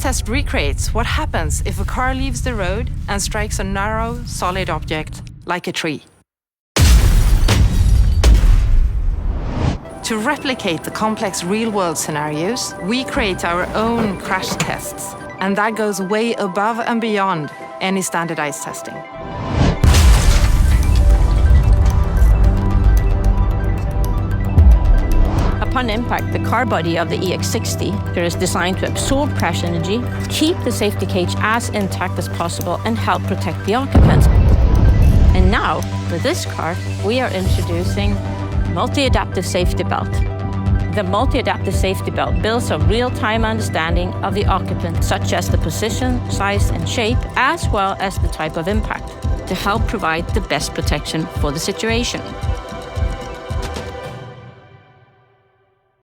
test recreates what happens if a car leaves the road and strikes a narrow, solid object, like a tree. To replicate the complex real-world scenarios, we create our own crash tests, and that goes way above and beyond any standardized testing. Upon impact, the car body of the EX60 is designed to absorb crash energy, keep the safety cage as intact as possible, and help protect the occupants. And now, with this car, we are introducing multi-adaptive safety belt. The multi-adaptive safety belt builds a real-time understanding of the occupant, such as the position, size, and shape, as well as the type of impact, to help provide the best protection for the situation.